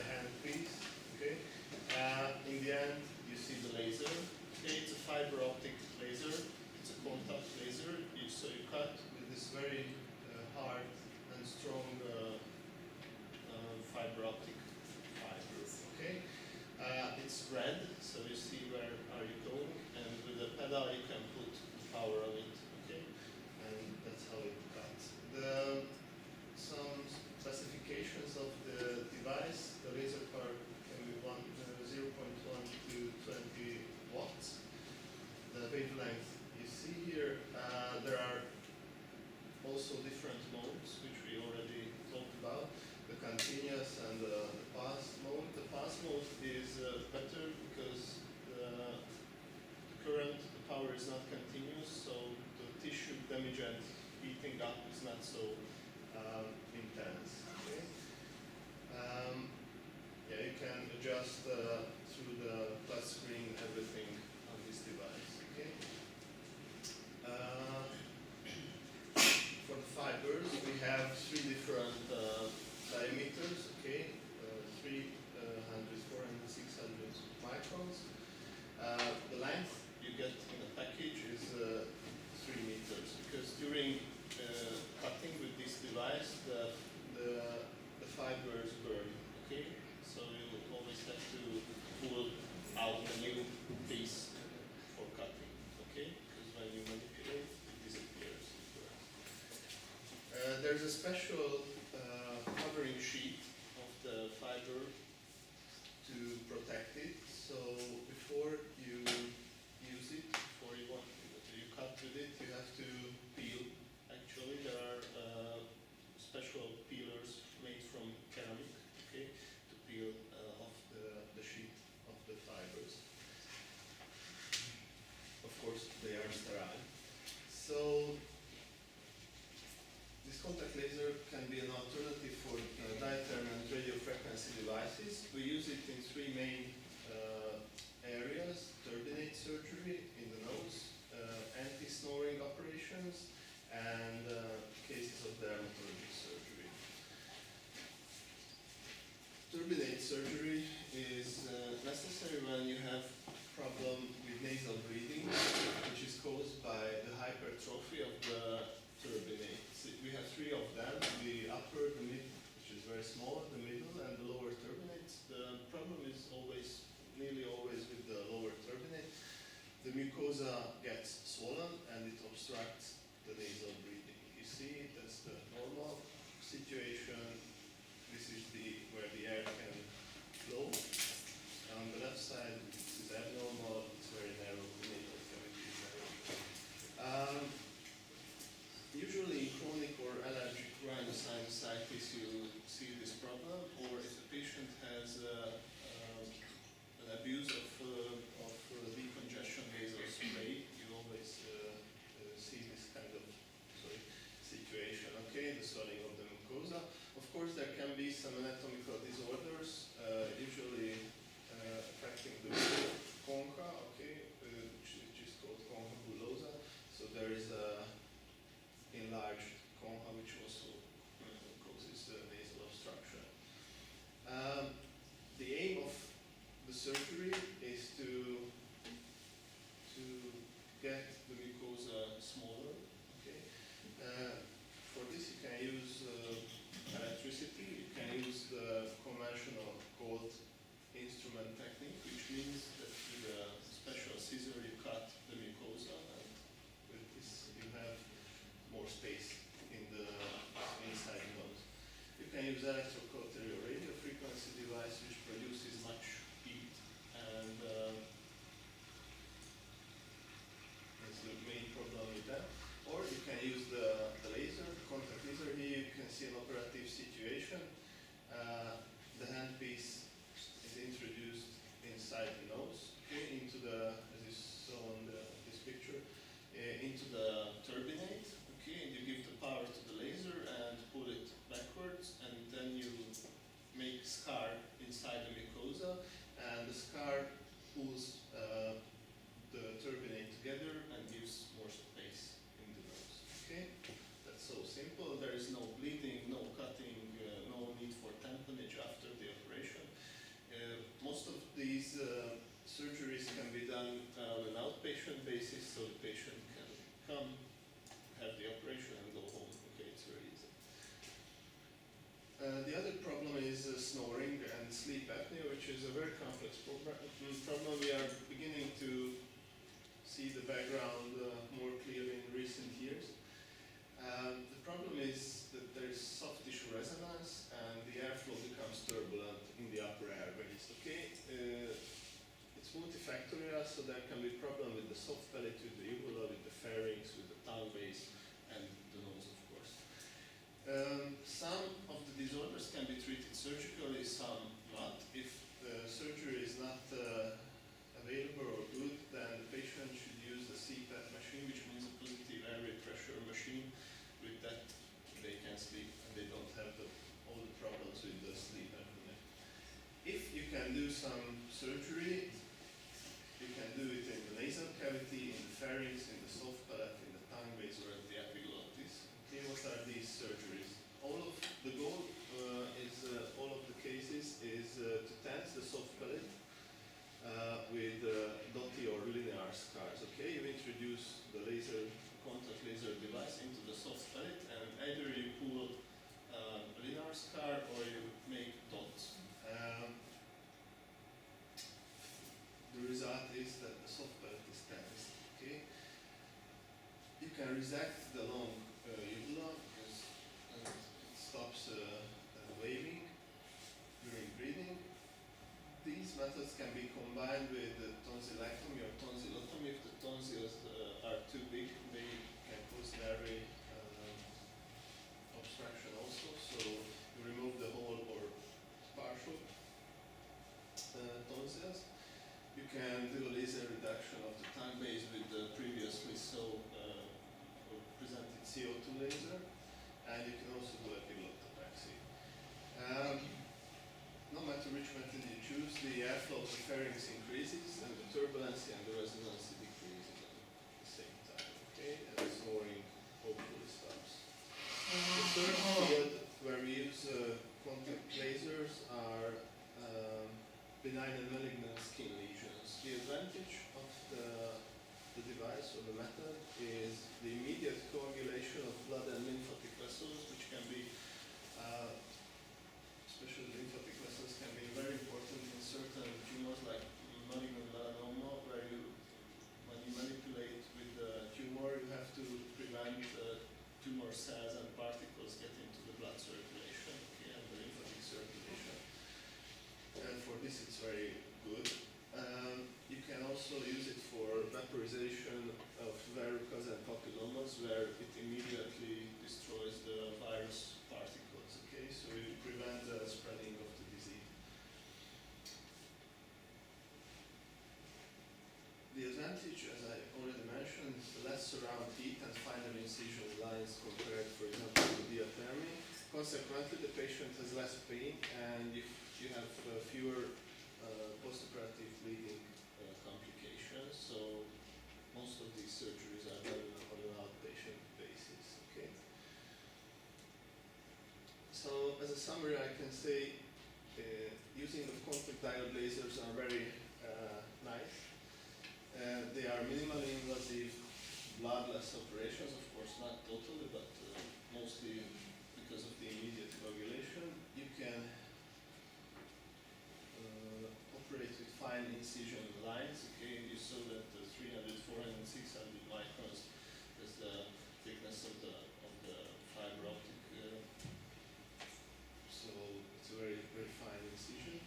handpiece. Okay. In the end, you see the laser. Okay, it's a fiber optic laser. It's a contact laser. So you cut with this very hard and strong fiber optic fiber. Okay. It's red, so you see where are you going, and with the pedal you can put power on it. Okay, and that's how it cuts. Some specifications of the device: the laser power can be 0.1 to 20 watts. The wavelength you see here. There are also different modes, which we already talked about, the continuous and the pass mode. The pass mode is better because the current, the power is not continuous, so the tissue damage and heating up is not so intense. Okay? Yeah, you can adjust through the touch screen everything on this device. Okay? For the fibers, we have three different diameters. Okay, 300, 400, 600 microns. The length you get in a package is 3 meters, because during cutting with this device, the fibers burn. Okay, so you always have to pull out a new piece for cutting. Okay, because when you manipulate, it disappears. There's a special covering sheet of the fiber to protect it. So before you use it, before you cut with it, you have to peel. Actually, there are special peelers made from ceramic, okay, to peel off the sheet of the fibers. Of course, they are sterile. So this contact laser can be an alternative for diatherm and radio frequency devices. We use it in three main areas: turbinate surgery in the nose, anti-snoring operations, and cases of dermatologic surgery. Turbinate surgery is necessary when you have problem with nasal breathing, which is caused by the hypertrophy of the turbinate. We have three of them: the upper, the mid, which is very small, the middle, and the lower turbinates. The problem is nearly always with the lower turbinate. The mucosa gets swollen and it obstructs the nasal breathing. You see, that's the normal situation. This is where the air can flow. On the left side, this is abnormal. It's very narrow. The nasal cavity is narrow. Usually in chronic or allergic rhinosinusitis, you see this problem, or if a patient has an abuse of decongestion nasal spray, you always see this kind of situation. Okay, the swelling of the mucosa. Of course, there can be some anatomical disorders, usually affecting the concha, okay, which is called concha bullosa. So there is a enlarged concha, which also causes nasal obstruction. The aim of the surgery is to get the mucosa smaller. Okay. For this, you can use electricity. You can use the conventional cold instrument technique, which means that with a special scissor you cut the mucosa, and with this you have more space inside the nose. You can use electrocautery or radio frequency device, which produces much heat, and that's the main problem with that. Or you can use the laser, contact laser. Here you can see an operative situation. The handpiece is introduced inside the nose, okay, into the, as you saw on this picture, into the turbinate. Okay, and you give the power to the laser and pull it backwards, and then you make scar inside the mucosa, and the scar pulls the turbinate together and gives more space in the nose. Okay, that's so simple. There is no bleeding, no cutting, no need for tamponage after the operation. cases, so the patient can come, have the operation, and go home. Okay, it's very easy. The other problem is snoring and sleep apnea, which is a very complex problem. We are beginning to see the background more clearly in recent years. The problem is that there is soft tissue resonance and the airflow becomes turbulent in the upper airways. Okay, it's multifactorial, so there can be problem with the soft palate, with the uvula, with the pharynx, with the tongue base, and the nose, of course. Some of the disorders can be treated surgically, some not. If the surgery is not available or good, then the patient should use the CPAP machine, which means a positive airway pressure machine. With that, they can sleep and they don't have all the problems with the sleep apnea. If you can do some surgery, you can do it in the nasal cavity, in the pharynx, in the soft palate, in the tongue base, or at the epiglottis. Okay, what are these surgeries? The goal is all of the cases is to tense the soft palate with dotty or linear scars. Okay, you introduce the contact laser device into the soft palate, and either you pull a linear scar or you make dots. The result is that the soft palate is tensed. Okay, you can resect the long uvula because it stops waving during breathing. These methods can be combined with tonsillectomy or tonsillotomy. If the tonsils are too big, they can cause airway obstruction also. So you remove the whole or partial tonsils. You can do a laser reduction of the tongue base with the previously presented CO2 laser, and you can also do epiglottopraxy. No matter which method you choose, the airflow of the pharynx increases and the turbulency and the resonance decreases at the same time. Okay, and the snoring hopefully stops. The third field where we use contact lasers are benign and malignant skin lesions. The advantage of the device or the method is the immediate coagulation of blood and lymphatic vessels, which can be especially lymphatic vessels can be very important in certain tumors like malignant melanoma, where when you manipulate with the tumor, you have to prevent tumor cells and particles getting to the blood circulation, okay, and the lymphatic circulation. And for this it's very good. You can also use it for vaporization of verrucas and papillomas, where it immediately destroys the virus particles. Okay, so you prevent the spreading of the disease. The advantage, as I already mentioned, is less surround heat and finer incision lines compared, for example, to diathermy. Consequently, the patient has less pain, and you have fewer postoperative bleeding complications. So most of these surgeries are done on an outpatient basis. Okay. So as a summary, I can say using the contact diode lasers are very nice. They are minimally invasive, bloodless operations, of course not totally, but mostly because of the immediate coagulation. You can operate with fine incision lines. Okay, you saw that the 300, 400, 600 microns is the thickness of the fiber optic. So it's a very, very fine incision.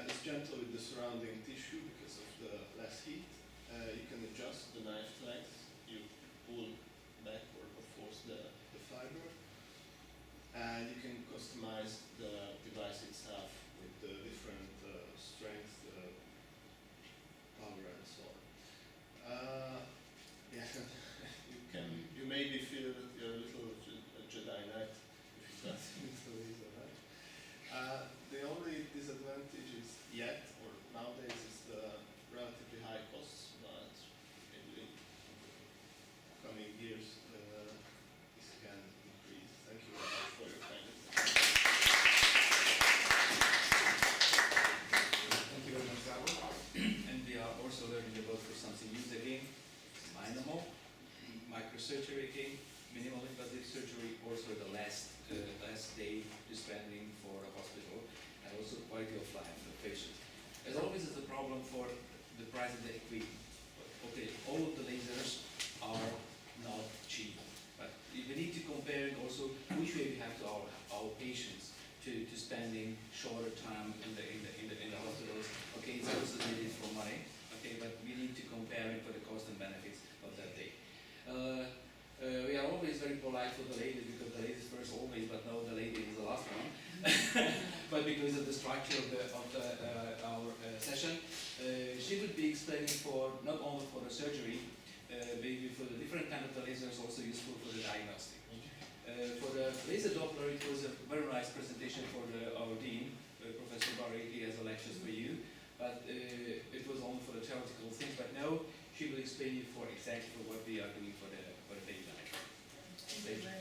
It's gentle with the surrounding tissue because of the less heat. You can adjust the knife length. You pull back or force the fiber. And you can customize the device itself with the different strength, power, and so on. Yeah, you maybe feel that you're a little Jedi Knight if you start with the laser, right? The only disadvantage is or nowadays, is the relatively high costs, but maybe in coming years this can increase. Thank you very much for your time. of life of the patient. As always, is a problem for the price of the equipment. Okay, all of the lasers are not cheap, but we need to compare also which way we have to our patients to spending shorter time in the hospitals. Okay, it's also needed for money. Okay, but we need to compare it for the cost and benefits of that day. We are always very polite for the ladies because the ladies first always, but no, the lady is the last one. But because of the structure of our session, she would be explaining for not only for the surgery, maybe for the different kind of the lasers also useful for the diagnostic. For the laser Doppler, it was a very nice presentation for our dean, Professor Barry. He has a lectures for you, but it was only for the theoretical things. But now she will explain you for exactly for what we are doing for the daily life. Thank you very much.